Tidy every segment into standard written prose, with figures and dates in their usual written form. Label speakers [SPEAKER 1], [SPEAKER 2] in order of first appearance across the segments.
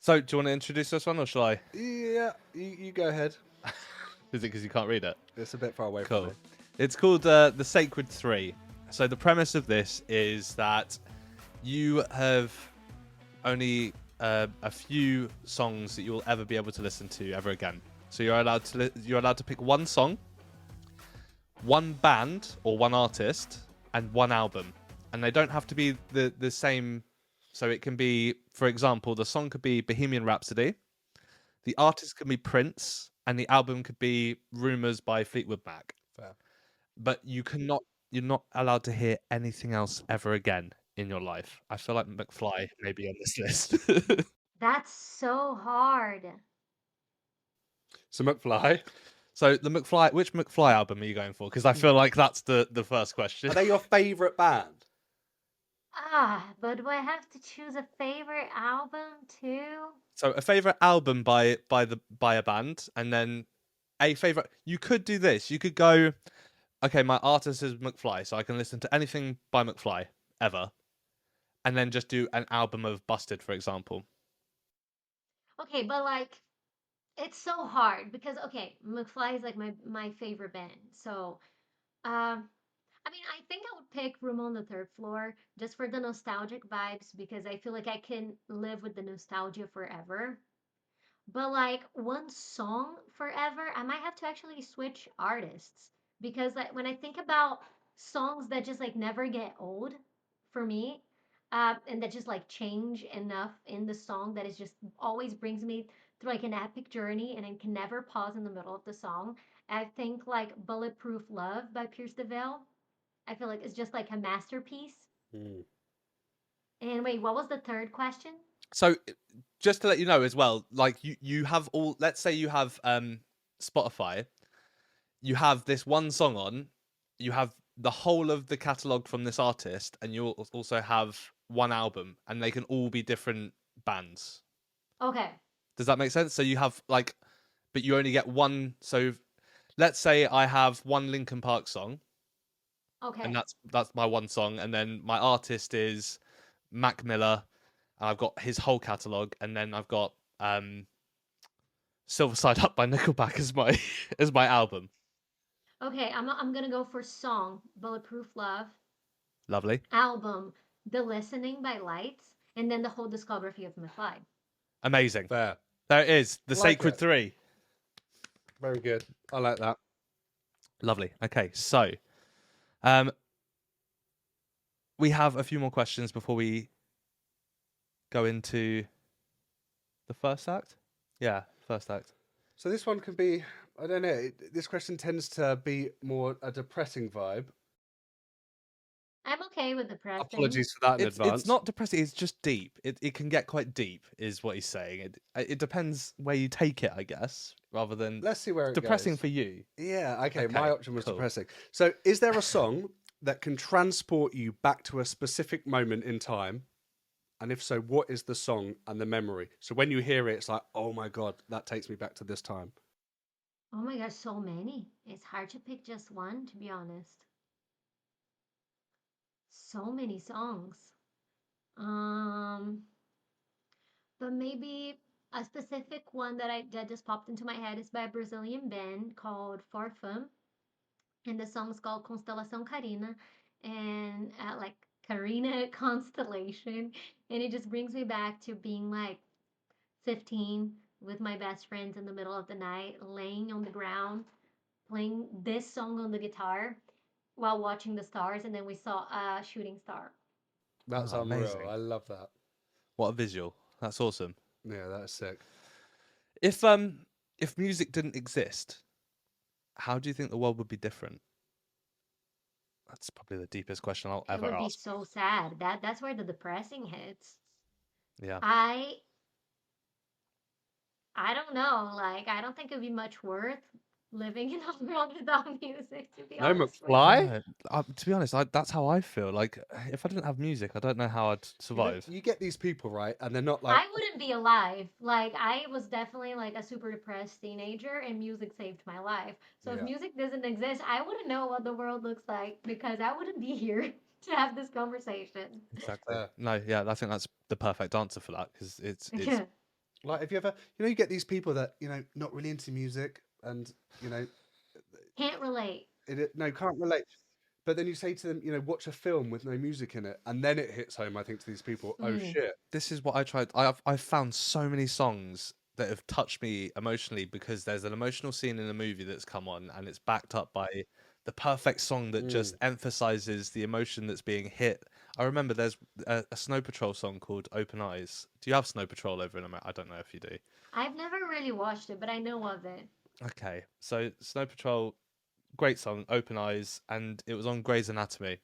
[SPEAKER 1] So, do you want to introduce this one, or shall I?
[SPEAKER 2] Yeah, you go ahead.
[SPEAKER 1] Is it because you can't read it?
[SPEAKER 2] It's a bit far away from
[SPEAKER 1] Cool.
[SPEAKER 2] me.
[SPEAKER 1] It's called The Sacred Three. So, the premise of this is that you have only a few songs that you will ever be able to listen to ever again. So, you're allowed to pick one song, one band or one artist, and one album. And they don't have to be the same. So, it can be, for example, the song could be Bohemian Rhapsody. The artist can be Prince, and the album could be Rumors by Fleetwood Mac.
[SPEAKER 2] Fair.
[SPEAKER 1] But you're not allowed to hear anything else ever again in your life. I feel like McFly may be on this list.
[SPEAKER 3] That's so hard.
[SPEAKER 2] So McFly,
[SPEAKER 1] So which McFly album are you going for? Because I feel like that's the first question.
[SPEAKER 2] are they your favourite band?
[SPEAKER 3] But do I have to choose a favorite album too?
[SPEAKER 1] So a favorite album by a band, and then a favorite. You could do this. You could go, okay, my artist is McFly, so I can listen to anything by McFly ever, and then just do an album of Busted, for example.
[SPEAKER 3] Okay, but like it's so hard because okay, McFly is like my favorite band. So, I mean, I think I would pick Room on the Third Floor just for the nostalgic vibes because I feel like I can live with the nostalgia forever. But like one song forever, I might have to actually switch artists because like when I think about songs that just like never get old for me, and that just like change enough in the song that it just always brings me through like an epic journey and I can never pause in the middle of the song. I think like Bulletproof Love by Pierce DeVille. I feel like it's just like a masterpiece.
[SPEAKER 2] Hmm.
[SPEAKER 3] And wait, what was the third question?
[SPEAKER 1] So just to let you know as well, like you have all. Let's say you have Spotify. You have this one song on. You have the whole of the catalog from this artist, and you also have one album, and they can all be different bands.
[SPEAKER 3] Okay.
[SPEAKER 1] Does that make sense? So you have like, but you only get one. So let's say I have one Linkin Park song, and
[SPEAKER 3] Okay.
[SPEAKER 1] that's my one song, and then my artist is Mac Miller, and I've got his whole catalog, and then I've got Silver Side Up by Nickelback as my as my album.
[SPEAKER 3] Okay, I'm gonna go for song, Bulletproof Love,
[SPEAKER 1] Lovely,
[SPEAKER 3] album, The Listening by Lights, and then the whole discography of McFly.
[SPEAKER 1] amazing.
[SPEAKER 2] Fair.
[SPEAKER 1] There it is, the
[SPEAKER 2] I like
[SPEAKER 1] Sacred
[SPEAKER 2] it.
[SPEAKER 1] Three.
[SPEAKER 2] Very good. I like that.
[SPEAKER 1] Lovely. Okay, so um, we have a few more questions before we go into the first act. Yeah, first act.
[SPEAKER 2] So this one can be, I don't know, this question tends to be more a depressing vibe.
[SPEAKER 3] I'm okay with depressing.
[SPEAKER 2] Apologies for that in
[SPEAKER 1] It's
[SPEAKER 2] advance.
[SPEAKER 1] not depressing. It's just deep. It can get quite deep, is what he's saying. It depends where you take it, I guess, rather than
[SPEAKER 2] Let's see where it
[SPEAKER 1] depressing
[SPEAKER 2] goes.
[SPEAKER 1] for you.
[SPEAKER 2] Yeah, okay,
[SPEAKER 1] Okay,
[SPEAKER 2] my option was
[SPEAKER 1] cool.
[SPEAKER 2] depressing. So is there a song that can transport you back to a specific moment in time? And if so, what is the song and the memory? So when you hear it, it's like, oh my God, that takes me back to this time.
[SPEAKER 3] Oh my gosh, so many. It's hard to pick just one, to be honest. So many songs. Um, but maybe a specific one that just popped into my head is by a Brazilian band called Forfum, and the song's called Constelação Carina, and like Carina Constellation, and it just brings me back to being like 15 with my best friends in the middle of the night, laying on the ground, playing this song on the guitar while watching the stars, and then we saw a shooting star.
[SPEAKER 2] That's
[SPEAKER 1] Oh,
[SPEAKER 2] unreal.
[SPEAKER 1] amazing.
[SPEAKER 2] I love that.
[SPEAKER 1] What a visual. That's awesome.
[SPEAKER 2] Yeah, that's sick.
[SPEAKER 1] If music didn't exist, how do you think the world would be different? That's probably the deepest question I'll
[SPEAKER 3] It
[SPEAKER 1] ever
[SPEAKER 3] would be
[SPEAKER 1] ask.
[SPEAKER 3] so sad. That's where the depressing hits.
[SPEAKER 1] Yeah.
[SPEAKER 3] I I don't know. Like I don't think it'd be much worth living in a world without music. To be
[SPEAKER 2] No
[SPEAKER 3] honest with
[SPEAKER 1] I
[SPEAKER 3] you.
[SPEAKER 2] McFly?
[SPEAKER 1] know. To be honest, that's how I feel. Like, if I didn't have music, I don't know how I'd
[SPEAKER 2] You know,
[SPEAKER 1] survive.
[SPEAKER 2] you get these people, right? And they're not like,
[SPEAKER 3] I wouldn't be alive. Like I was definitely like a super depressed teenager and music saved my life. So if
[SPEAKER 2] yeah.
[SPEAKER 3] music doesn't exist, I wouldn't know what the world looks like because I wouldn't be here to have this conversation.
[SPEAKER 1] Exactly.
[SPEAKER 2] Fair.
[SPEAKER 1] No, yeah, I think that's the perfect answer for that because it's
[SPEAKER 2] Like, have you ever, you get these people that not really into music, and you know,
[SPEAKER 3] Can't relate.
[SPEAKER 2] no, can't relate. But then you say to them, watch a film with no music in it, and then it hits home. I think to these people, oh
[SPEAKER 3] Mm.
[SPEAKER 2] shit.
[SPEAKER 1] This is what I tried. I've found so many songs that have touched me emotionally because there's an emotional scene in a movie that's come on and it's backed up by the perfect song that just
[SPEAKER 2] Mm.
[SPEAKER 1] emphasizes the emotion that's being hit. I remember there's a Snow Patrol song called Open Eyes. Do you have Snow Patrol over in America? I don't know if you do.
[SPEAKER 3] I've never really watched it, but I know of it.
[SPEAKER 1] Okay, so Snow Patrol, great song, Open Eyes, and it was on Grey's Anatomy.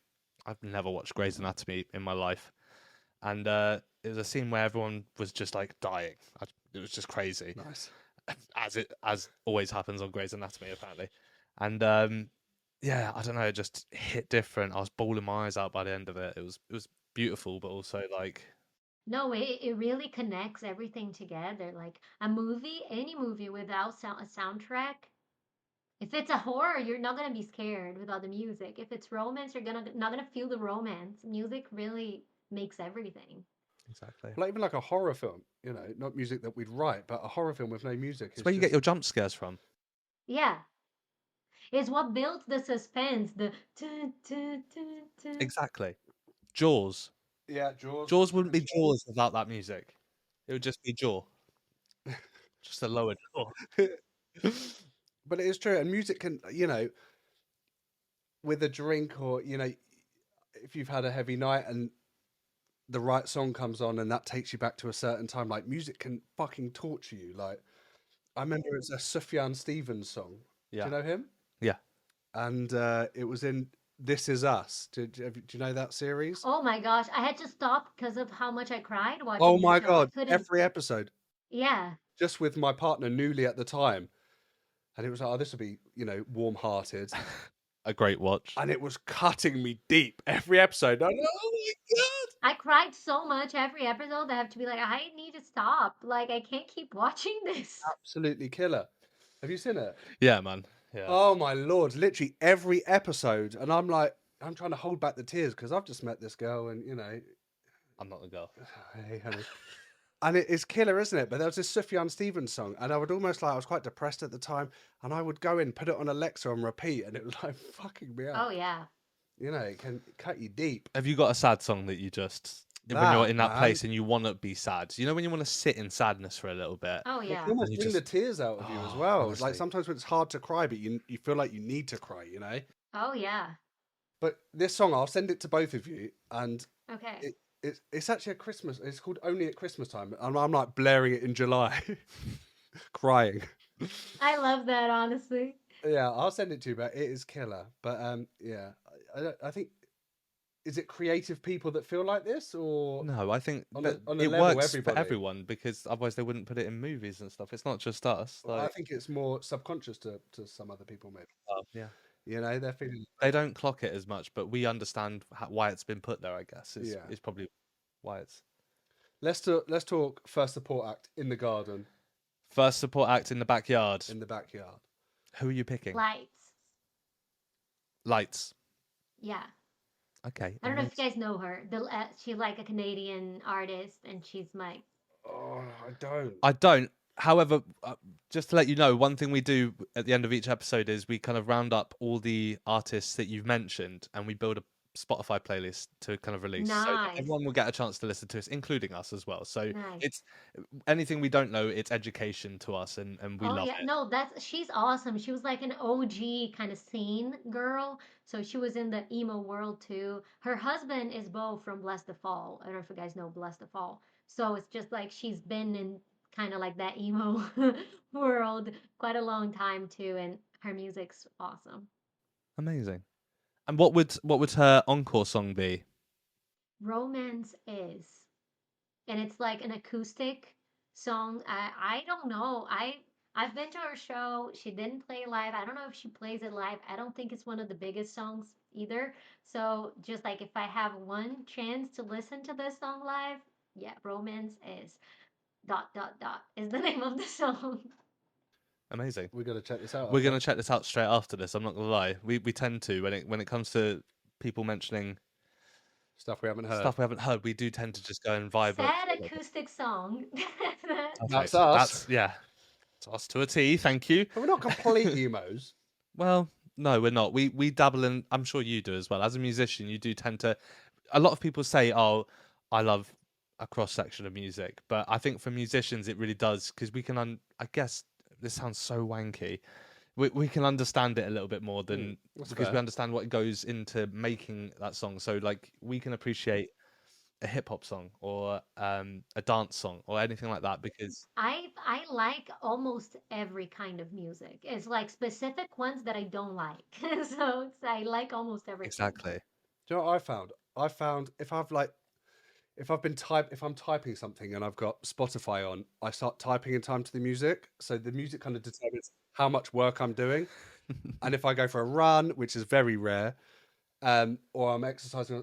[SPEAKER 1] I've never watched Grey's Anatomy in my life, and it was a scene where everyone was just like dying. It was just crazy,
[SPEAKER 2] Nice.
[SPEAKER 1] as always happens on Grey's Anatomy apparently, and yeah, I don't know, it just hit different. I was bawling my eyes out by the end of it. It was beautiful, but also like
[SPEAKER 3] No, it really connects everything together. Like a movie, any movie without a soundtrack. If it's a horror, you're not gonna be scared without the music. If it's romance, you're gonna not gonna feel the romance. Music really makes everything.
[SPEAKER 1] exactly.
[SPEAKER 2] Like, even like a horror film, not music that we'd write, but a horror film with no music
[SPEAKER 1] It's
[SPEAKER 2] is
[SPEAKER 1] where you get
[SPEAKER 2] just
[SPEAKER 1] your jump scares from.
[SPEAKER 3] Yeah, it's what builds the suspense. The tun, tun, tun, tun.
[SPEAKER 1] Exactly. Jaws.
[SPEAKER 2] yeah, Jaws.
[SPEAKER 1] Jaws wouldn't be Jaws without that music. It would just be Jaw, just a lower jaw.
[SPEAKER 2] But it is true, and music can, with a drink, or if you've had a heavy night and the right song comes on and that takes you back to a certain time, like music can fucking torture you. Like, I remember it's a Sufjan Stevens song. Do
[SPEAKER 1] Yeah,
[SPEAKER 2] you know him?
[SPEAKER 1] yeah.
[SPEAKER 2] And it was in This Is Us. Do you know that series?
[SPEAKER 3] Oh my gosh, I had to stop because of how much I cried
[SPEAKER 2] Oh
[SPEAKER 3] watching the
[SPEAKER 2] my
[SPEAKER 3] show. I
[SPEAKER 2] god,
[SPEAKER 3] couldn't.
[SPEAKER 2] every episode,
[SPEAKER 3] Yeah.
[SPEAKER 2] just with my partner newly at the time, and it was like, oh, this will be, warm-hearted,
[SPEAKER 1] A great watch.
[SPEAKER 2] and it was cutting me deep every episode. I'm like, oh my god,
[SPEAKER 3] I cried so much every episode that I have to be like, I need to stop. Like, I can't keep watching this.
[SPEAKER 2] absolutely killer. Have you seen it?
[SPEAKER 1] Yeah, man. Yeah,
[SPEAKER 2] Oh my lord, literally every episode, and I'm like, I'm trying to hold back the tears because I've just met this girl, and
[SPEAKER 1] I'm not the girl.
[SPEAKER 2] hey honey, and it is killer, isn't it? But there was this Sufjan Stevens song, and I would almost like, I was quite depressed at the time, and I would go in, put it on Alexa on repeat, and it was like fucking me
[SPEAKER 3] Oh,
[SPEAKER 2] up.
[SPEAKER 3] yeah.
[SPEAKER 2] It can cut you deep.
[SPEAKER 1] Have you got a sad song that you just when you're
[SPEAKER 2] That
[SPEAKER 1] in that
[SPEAKER 2] man,
[SPEAKER 1] place and you want to be sad? You know when you want to sit in sadness for a little bit
[SPEAKER 3] Oh,
[SPEAKER 2] it can
[SPEAKER 3] yeah.
[SPEAKER 1] and
[SPEAKER 2] almost
[SPEAKER 1] you
[SPEAKER 2] bring the
[SPEAKER 1] just
[SPEAKER 2] tears out of you as
[SPEAKER 1] oh,
[SPEAKER 2] well. Like
[SPEAKER 1] honestly.
[SPEAKER 2] sometimes when it's hard to cry, but you feel like you need to cry.
[SPEAKER 3] Oh, yeah.
[SPEAKER 2] But this song, I'll send it to both of you, and
[SPEAKER 3] Okay.
[SPEAKER 2] it's actually a Christmas. It's called Only at Christmas Time. And I'm like blaring it in July, crying.
[SPEAKER 3] I love that, honestly.
[SPEAKER 2] Yeah, I'll send it to you, but it is killer. But yeah, I think, is it creative people that feel like this, or
[SPEAKER 1] No, I think
[SPEAKER 2] on
[SPEAKER 1] that
[SPEAKER 2] a
[SPEAKER 1] it
[SPEAKER 2] level
[SPEAKER 1] works for
[SPEAKER 2] everybody?
[SPEAKER 1] everyone because otherwise they wouldn't put it in movies and stuff. It's not just us.
[SPEAKER 2] Well, I
[SPEAKER 1] Like,
[SPEAKER 2] think it's more subconscious to some other people, maybe.
[SPEAKER 1] oh, yeah,
[SPEAKER 2] They're feeling.
[SPEAKER 1] they don't clock it as much, but we understand why it's been put there. I guess
[SPEAKER 2] Yeah.
[SPEAKER 1] is probably why it's
[SPEAKER 2] Let's talk first support act in the garden,
[SPEAKER 1] first support act in the backyard.
[SPEAKER 2] in the backyard.
[SPEAKER 1] Who are you picking?
[SPEAKER 3] Lights.
[SPEAKER 1] Lights.
[SPEAKER 3] Yeah.
[SPEAKER 1] Okay.
[SPEAKER 3] I don't know if you guys know her. She's like a Canadian artist, and she's like,
[SPEAKER 2] Oh, I don't.
[SPEAKER 1] I don't. However, just to let you know, one thing we do at the end of each episode is we kind of round up all the artists that you've mentioned and we build a Spotify playlist to kind of release. So that
[SPEAKER 3] nice,
[SPEAKER 1] everyone will get a chance to listen to us, including us as well. So
[SPEAKER 3] nice.
[SPEAKER 1] it's anything we don't know, it's education to us and we
[SPEAKER 3] Oh
[SPEAKER 1] love
[SPEAKER 3] yeah,
[SPEAKER 1] it.
[SPEAKER 3] no, she's awesome. She was like an OG kind of scene girl. So she was in the emo world too. Her husband is Bo from Bless the Fall. I don't know if you guys know Bless the Fall. So it's just like she's been in kind of like that emo world quite a long time too, and her music's awesome.
[SPEAKER 1] Amazing. And what would her encore song be?
[SPEAKER 3] Romance is. And it's like an acoustic song. I don't know. I've been to her show. She didn't play live. I don't know if she plays it live. I don't think it's one of the biggest songs either. So just like if I have one chance to listen to this song live, yeah, Romance is dot dot dot is the name of the song.
[SPEAKER 1] Amazing.
[SPEAKER 2] We're gonna check this out.
[SPEAKER 1] We're
[SPEAKER 2] Okay.
[SPEAKER 1] gonna check this out straight after this. I'm not gonna lie. We tend to when it comes to people mentioning
[SPEAKER 2] Stuff we haven't heard.
[SPEAKER 1] stuff we haven't heard, we do tend to just go and vibe it.
[SPEAKER 3] Sad acoustic song.
[SPEAKER 2] That's us.
[SPEAKER 1] That's us to a T. Thank you.
[SPEAKER 2] But we're not complete emos.
[SPEAKER 1] Well, no, we're not. We dabble in. I'm sure you do as well. As a musician, you do tend to. A lot of people say, "Oh, I love a cross section of music," but I think for musicians, it really does because we can. I guess this sounds so wanky. We can understand it a little bit more than
[SPEAKER 2] that's
[SPEAKER 1] because we
[SPEAKER 2] fair.
[SPEAKER 1] understand what goes into making that song. So like we can appreciate a hip hop song or a dance song or anything like that because
[SPEAKER 3] I like almost every kind of music. It's like specific ones that I don't like. So I like almost everything.
[SPEAKER 1] exactly.
[SPEAKER 2] Do you know what I found? I found if I'm typing something and I've got Spotify on, I start typing in time to the music. So the music kind of determines how much work I'm doing. And if I go for a run, which is very rare, or I'm exercising,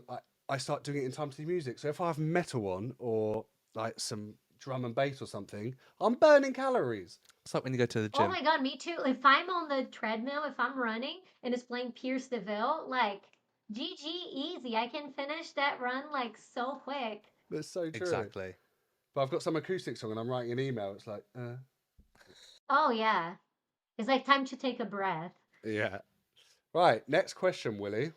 [SPEAKER 2] I start doing it in time to the music. So if I have metal on or like some drum and bass or something, I'm burning calories.
[SPEAKER 1] It's like when you go to the
[SPEAKER 3] Oh
[SPEAKER 1] gym.
[SPEAKER 3] my God, me too. If I'm on the treadmill, if I'm running and it's playing Pierce DeVille, like GG easy. I can finish that run like so quick.
[SPEAKER 2] That's so true.
[SPEAKER 1] Exactly.
[SPEAKER 2] But I've got some acoustic song and I'm writing an email. It's like,
[SPEAKER 3] Oh yeah. It's like time to take a breath.
[SPEAKER 2] yeah. Right. Next question, Willie.